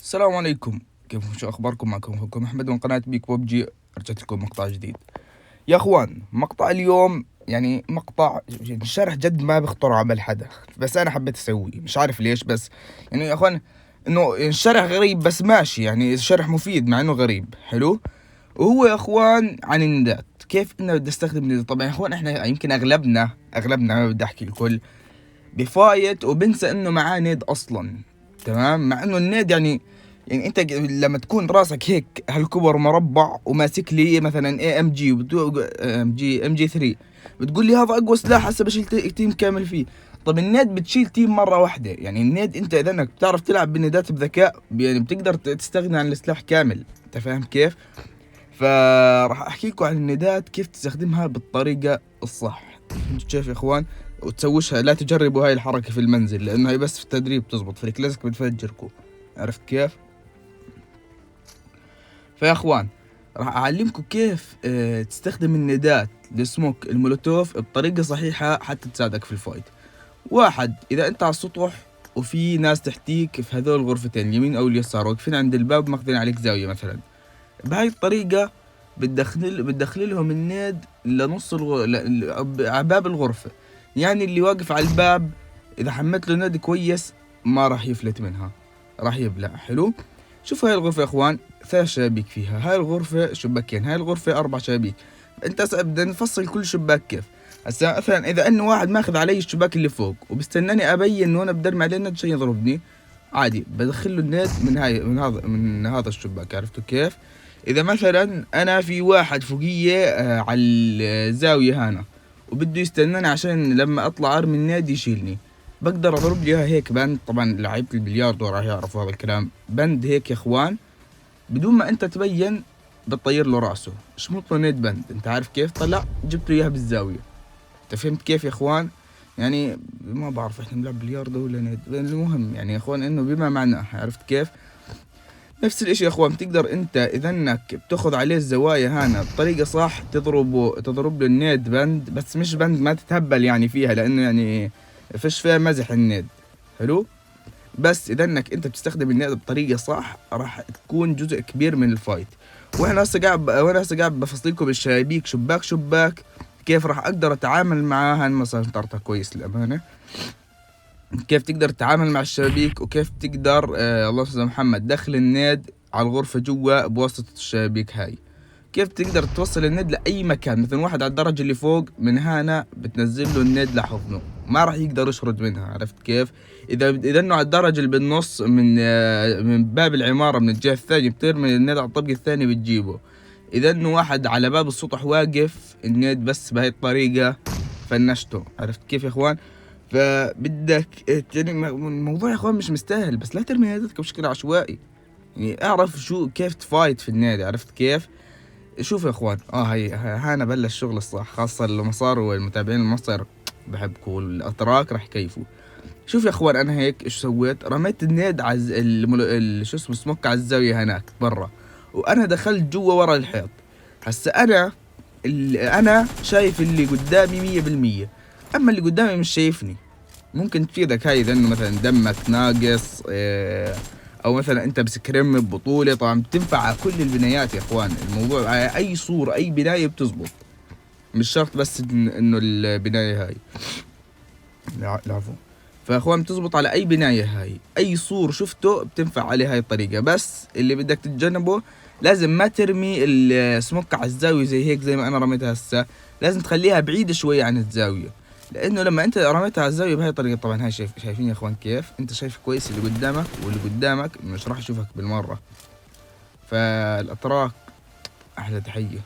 السلام عليكم. كيف شو اخباركم؟ معكم اخوكم احمد من قناة بيك ببجي. رجعت لكم مقطع جديد يا اخوان. مقطع اليوم يعني مقطع شرح جد ما بيخطر على بال حدا، بس انا حبيت اسويه مش عارف ليش. بس يعني يا اخوان انه الشرح غريب بس ماشي، يعني الشرح مفيد مع انه غريب. حلو. وهو يا اخوان عن الندات، كيف انه بدي استخدم الندات. طبعا يا اخوان احنا يمكن اغلبنا ما بدي احكي الكل بفايت وبنسى انه معاه نيد اصلا. تمام، مع انه النيد يعني انت لما تكون راسك هيك هالكبر مربع وماسك لي مثلا اي ام جي ام جي 3، بتقول لي هذا اقوى سلاح هسه بشيل تيم كامل فيه. طب النيد بتشيل تيم مره واحده، يعني النيد انت اذا انك بتعرف تلعب بالنيدات بذكاء يعني بتقدر تستغني عن السلاح كامل. انت فاهم كيف؟ فراح احكي لكم عن الندات كيف تستخدمها بالطريقه الصح. انتوا كيف يا اخوان؟ وتسوشها، لا تجربوا هاي الحركه في المنزل لانه هي بس في التدريب تزبط، في الكلاسيك بتفجركم. عرفت كيف؟ فيا اخوان راح اعلمكم كيف تستخدم الندات لسموك المولوتوف بطريقه صحيحه حتى تساعدك في الفايت. واحد، اذا انت على السطح وفي ناس تحتيك في هذول الغرفتين اليمين او اليسار واقفين عند الباب ماخذين عليك زاويه مثلا، بهاي الطريقة بتدخل لهم النيد لنص على باب الغرفة. يعني اللي واقف على الباب إذا حمت له نيد كويس ما راح يفلت منها، راح يبلع. حلو. شوفوا هاي الغرفة يا إخوان، 3 شبابيك فيها. هاي الغرفة شباكين، هاي الغرفة 4 شبابيك. أنت بدنا نفصل كل شباك كيف. هسا مثلا إذا إنه واحد ماخذ علي الشباك اللي فوق وبستناني أبين وأنا بدرمي عليه النيد عشان يضربني، عادي بدخل له النيد من هذا الشباك. عرفتوا كيف؟ اذا مثلا انا في واحد فوقيه على الزاويه هنا وبده يستناني عشان لما اطلع ارمي النادي يشيلني، بقدر اضرب لي هيك بند. طبعا لعيبه البلياردو راح يعرفوا هذا الكلام. بند هيك يا اخوان بدون ما انت تبين بتطير له راسه، شمط له نيد بند. انت عارف كيف؟ طلع جبت له اياها بالزاويه. انت فهمت كيف يا اخوان؟ يعني ما بعرف احنا بنلعب بلياردو ولا نيد، المهم يعني يا اخوان انه بما معناه. عرفت كيف؟ نفس الاشي يا اخوان، بتقدر انت اذا انك بتاخذ عليه الزوايا هنا بطريقة صح تضرب له النيد بند، بس مش بند ما تتهبل يعني فيها لانه يعني فيش فيها مزح النيد. حلو. بس اذا انك انت بتستخدم النيد بطريقة صح راح تكون جزء كبير من الفايت. وانا هسه قاعد بفصلكم الشبابيك شباك شباك، كيف راح اقدر اتعامل معاها. مثلا طرتها كويس للامانة. كيف تقدر تتعامل مع الشبابيك وكيف تقدر الله استاذ محمد دخل النيد على الغرفة جوا بواسطة الشبابيك هاي. كيف تقدر توصل النيد لأي مكان. مثلا واحد على الدرجة اللي فوق من هنا بتنزل له النيد لحضنه ما راح يقدر يشرد منها. عرفت كيف؟ إذا إنه على الدرجة اللي بالنص من باب العمارة من الجهة الثانية بترمي النيد على الطبقة الثانية بتجيبه. إذا إنه واحد على باب السطح واقف النيد بس بهاي الطريقة فنشته. عرفت كيف يا إخوان؟ فبدك يعني الموضوع يا اخوان مش مستاهل، بس لا ترمي نادتك بشكل عشوائي. يعني اعرف شو كيف تفايت في النادي. عرفت كيف؟ شوف يا اخوان هاي هانا بلش الشغل الصح، خاصة المصار والمتابعين المصر بحبكم والاتراك راح يكيفوا. شوف يا اخوان انا هيك ايش سويت، رميت النيد على شو اسمه سموك على الزاوية هناك برا، وانا دخلت جوا ورا الحيط. هسا انا شايف اللي قدامي 100%، اما اللي قدامي مش شايفني. ممكن تفيدك هاي اذا انه مثلا دمك ناقص او مثلا انت بسكريم ببطولة. طبعا بتنفع على كل البنايات يا اخوان. الموضوع على اي صورة اي بناية بتزبط، مش شرط بس انه البناية هاي. العفو. فاخوان بتزبط على اي بناية هاي، اي صور شفته بتنفع عليه هاي الطريقة. بس اللي بدك تتجنبه لازم ما ترمي السموك على الزاوية زي هيك زي ما انا رميتها هسه. لازم تخليها بعيدة شوية عن الزاوية، لانه لما انت رميتها على الزاوية بهاي الطريقة طبعا هاي شايفين يا اخوان كيف انت شايف كويس اللي قدامك، واللي قدامك مش راح يشوفك بالمرة. فالاتراك احلى تحية.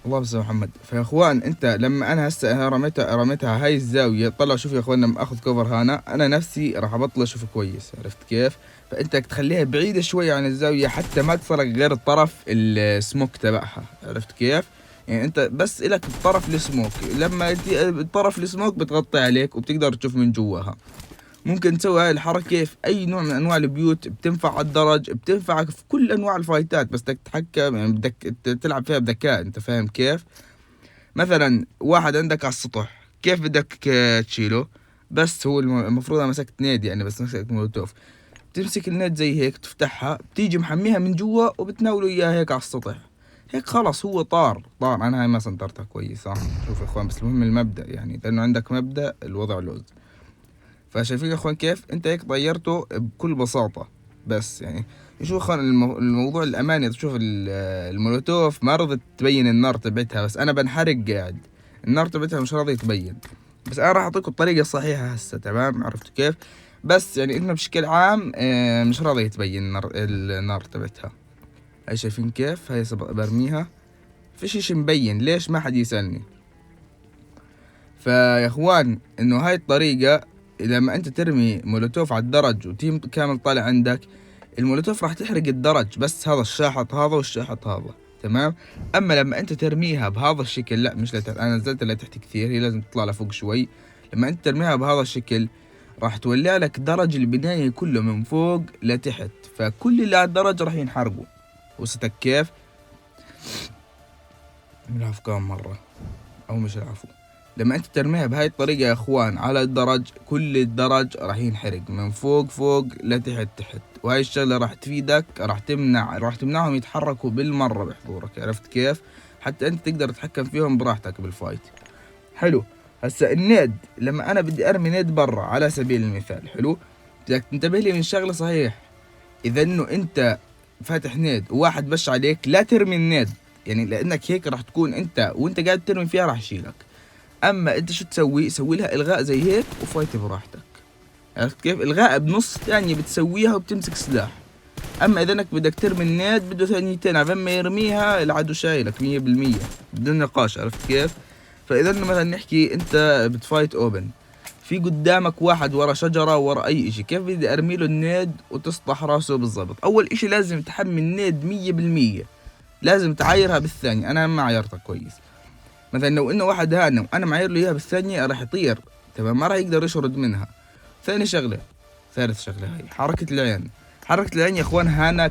الله بس محمد. فيا اخوان انت لما انا هسه رميتها هاي الزاويه، طلع شوف يا اخوان لما اخذ كفر هنا انا نفسي راح ابطل اشوف كويس. عرفت كيف؟ فانت تخليها بعيده شويه عن الزاويه حتى ما تصلك غير طرف السموك تبعها. عرفت كيف؟ يعني انت بس الك طرف السموك، لما طرف السموك بتغطي عليك وبتقدر تشوف من جواها. ممكن تسوي هاي الحركة في أي نوع من أنواع البيوت، بتنفع على الدرج، بتنفعك في كل أنواع الفايتات، بس بدك تتحكم يعني بدك تلعب فيها بذكاء. أنت فاهم كيف؟ مثلا واحد عندك على السطح كيف بدك تشيله؟ بس هو المفروض أنا مسكت نادي يعني، بس مسكت مولوتوف. بتمسك النت زي هيك تفتحها، بتيجي محميها من جوا وبتناوله اياها هيك على السطح، هيك خلص هو طار. انا هاي ما سنترتها كويس صح. شوف يا اخوان، بس المهم المبدأ، يعني لانه عندك مبدأ الوضع لوز. فشايفين يا اخوان كيف انت هيك طيرته بكل بساطة. بس يعني شوف يا اخوان الموضوع الاماني، تشوف المولوتوف ما رضت تبين النار تبعتها، بس انا بنحرق قاعد، النار تبعتها مش راضية تبين. بس انا راح اعطيكم الطريقة الصحيحة هسه، تمام؟ عرفتوا كيف؟ بس يعني انه بشكل عام مش راضية تبين النار تبعتها. هاي شايفين كيف؟ هاي برميها فيش اشي مبين، ليش؟ ما حد يسألني. فيا اخوان انه هاي الطريقة لما انت ترمي مولوتوف على الدرج وتيم كامل طالع عندك، المولوتوف راح تحرق الدرج بس، هذا الشاحط هذا والشاحط هذا، تمام؟ اما لما انت ترميها بهذا الشكل، لا مش لتحت، انا نزلت لتحت كثير، هي لازم تطلع لفوق شوي. لما انت ترميها بهذا الشكل راح تولع لك درج البناية كله من فوق لتحت، فكل اللي على الدرج راح ينحرقوا. وستك كيف؟ نلعب كم مرة او مش العفو. لما انت ترميها بهاي الطريقة يا اخوان على الدرج، كل الدرج راح ينحرق من فوق لتحت تحت، وهاي الشغلة راح تفيدك، راح تمنعهم يتحركوا بالمرة بحضورك. عرفت كيف؟ حتى انت تقدر تتحكم فيهم براحتك بالفايت. حلو. هسا النيد، لما انا بدي ارمي نيد برا على سبيل المثال، حلو، بدك تنتبه لي من شغلة صحيح. اذا انه انت فاتح نيد وواحد بش عليك، لا ترمي النيد، يعني لانك هيك راح تكون انت وانت قاعد ترمي فيها راح يشيلك. اما انت شو تسوي؟ سوي لها الغاء زي هيك وفايت براحتك. عرفت كيف؟ الغاء بنص ثانية بتسويها وبتمسك سلاح. اما اذا انك بدك ترمي النيد بده ثانيتين عبين ما يرميها العدو شايلك 100% بدون نقاش. عرفت كيف؟ فاذا مثلا نحكي انت بتفايت اوبن، في قدامك واحد ورا شجرة ورا اي اشي، كيف بدي ارمي له النيد وتصطح راسه بالضبط؟ اول اشي لازم تحمي النيد 100%، لازم تعايرها بالثانية. انا ما عايرتها كويس، مثلا لو انه واحد هانا وانا معاير له اياها بالثانية راح يطير، تمام؟ ما راح يقدر يشرد منها. ثاني شغلة، ثالث شغلة، هاي حركة العين. حركة العين يا اخوان هانا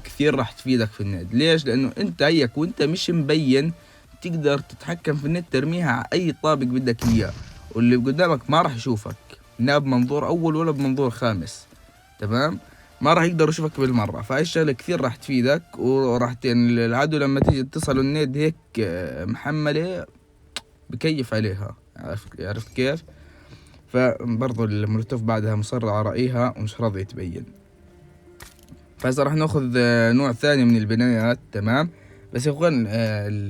كثير راح تفيدك في النت. ليش؟ لانه انت هيك وانت مش مبين تقدر تتحكم في النت، ترميها على اي طابق بدك اياه، واللي قدامك ما راح يشوفك، لا بمنظور اول ولا بمنظور خامس، تمام؟ ما راح يقدر يشوفك بالمرة. فهاي الشغلة كثير راح تفيدك، وراح العدو لما تيجي تتصل النت هيك محملة بكيف عليها. عرفت كيف؟ فبرضو المولوتوف بعدها مصر على رأيها ومش راضي يتبين. فهسه راح ناخذ نوع ثاني من البنايات، تمام؟ بس يا اخوان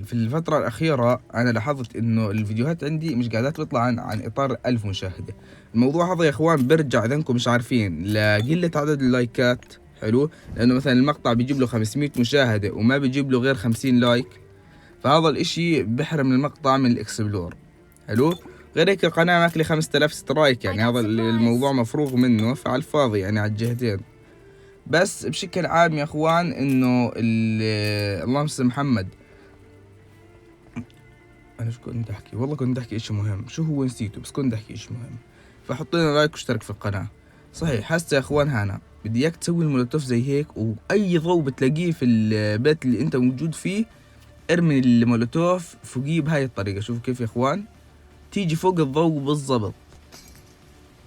في الفترة الأخيرة أنا لاحظت إنه الفيديوهات عندي مش قاعدة تطلع عن إطار 1000 مشاهدة. الموضوع هذا يا اخوان برجع إذا انكم مش عارفين لقلة عدد اللايكات، حلو؟ لأنه مثلا المقطع بيجيب له 500 مشاهدة وما بيجيب له غير 50 لايك، فهذا الاشي بحرم المقطع من الاكسبلور، حلو؟ غير هيك القناة ماكلي 5000 سترايك، يعني هذا الموضوع مفروغ منه، فعلى الفاضي يعني على الجهتين. بس بشكل عام يا اخوان انه اللهم صل محمد، انا شو كنت احكي؟ والله كنت احكي اشي مهم، شو هو نسيته، بس كنت احكي اشي مهم. فحط لنا لايك واشترك في القناة. صحيح هسه يا اخوان هانا بدي اياك تسوي المولوتوف زي هيك، واي ضوء بتلاقيه في البيت اللي انت موجود فيه ارمي المولوتوف فوقيه بهاي الطريقة. شوفوا كيف يا اخوان، تيجي فوق الضوء بالضبط.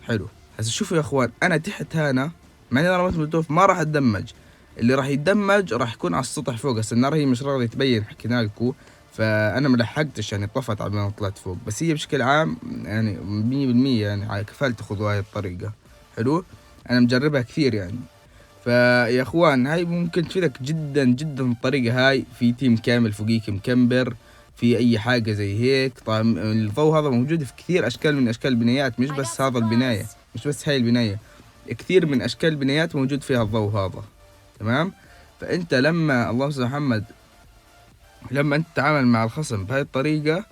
حلو. هسه شوفوا يا اخوان انا تحت هنا، مع اني انا رميت مولوتوف ما راح اتدمج، اللي راح يتدمج راح يكون على السطح فوق. هسه النار هي مش راضية تبين، حكينا لكم، فانا ما لحقتش يعني طفت على ما طلعت فوق. بس هي بشكل عام يعني 100% يعني على كفال تاخذوا هاي الطريقة. حلو، انا مجربها كثير يعني. فيا اخوان هاي ممكن تفيدك جدا الطريقة هاي، في تيم كامل فوقيك مكمبر في اي حاجة زي هيك. طبعا الضوء هذا موجود في كثير اشكال من اشكال البنايات، مش بس هذا البناية، مش بس هاي البناية، كثير من اشكال البنايات موجود فيها الضوء هذا، تمام؟ فانت لما اللهم صل محمد، لما انت تتعامل مع الخصم بهاي الطريقة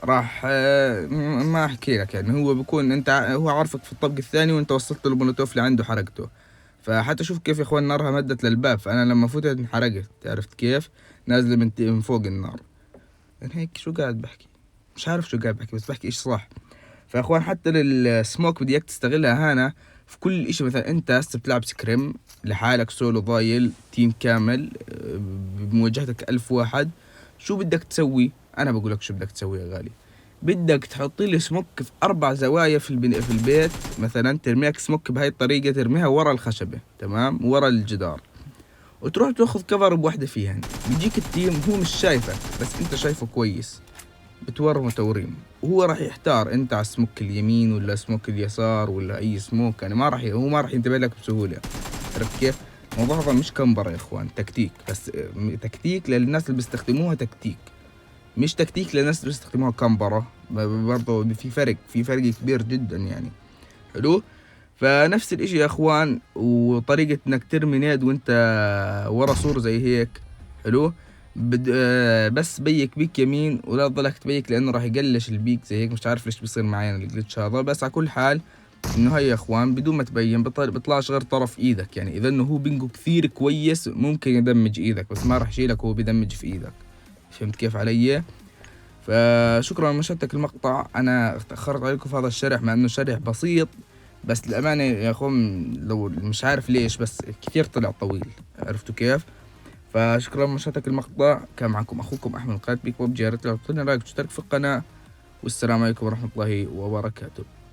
راح ما احكي لك، يعني هو بكون انت هو عارفك في الطبق الثاني وانت وصلت له المولوتوف لعنده حرقته. فحتى شوف كيف يا اخوان نارها مدت للباب، فانا لما فتت انحرقت. عرفت كيف؟ نازله من فوق النار. يعني هيك شو قاعد بحكي؟ مش عارف شو قاعد بحكي، بس بحكي ايش صح. فيا اخوان حتى للسموك بدي اياك تستغلها هنا في كل اشي. مثلا انت هسه بتلعب سكريم لحالك سولو ضايل تيم كامل بمواجهتك 1000 واحد، شو بدك تسوي؟ انا بقول لك شو بدك تسوي يا غالي. بدك تحط لي سموك في 4 زوايا في البيت، مثلا ترميك سموك بهاي الطريقة، ترميها ورا الخشبة، تمام، ورا الجدار، وتروح تاخذ كفر بوحدة فيهن. بيجيك التيم هو مش شايفك بس انت شايفه كويس، بتورمه توريم، وهو راح يحتار انت على السموك اليمين ولا سموك اليسار ولا اي سموك، يعني هو ما راح ينتبه لك بسهولة. عرفت كيف؟ الموضوع هذا مش كمبرة يا اخوان، تكتيك بس، تكتيك للناس اللي بيستخدموها تكتيك، مش تكتيك للناس اللي بيستخدموها كمبرة. برضه في فرق كبير جدا يعني. حلو. فنفس الاشي يا اخوان، وطريقة انك ترمي نيد وانت ورا سور زي هيك. حلو. بس بيك بيك يمين ولا تضلك تبيك، لانه راح يقلش البيك زي هيك. مش عارف ليش بيصير معي انا الجلتش هذا، بس على كل حال انه هي يا اخوان بدون ما تبين بيطلعش غير طرف ايدك، يعني اذا انه هو بينجو كثير كويس ممكن يدمج ايدك، بس ما راح يشيلك، هو بيدمج في ايدك. فهمت كيف علي؟ فشكرا لمشاهدتك المقطع. انا تاخرت عليكم في هذا الشرح مع انه شرح بسيط، بس الامانه يا اخوان لو مش عارف ليش بس كثير طلع طويل. عرفتوا كيف؟ فشكرا لمشاهدتك المقطع. كان معكم اخوكم احمد قائد بيك ببجي. يا ريت لو تعطوني رايك وتشترك في القناه، والسلام عليكم ورحمه الله وبركاته.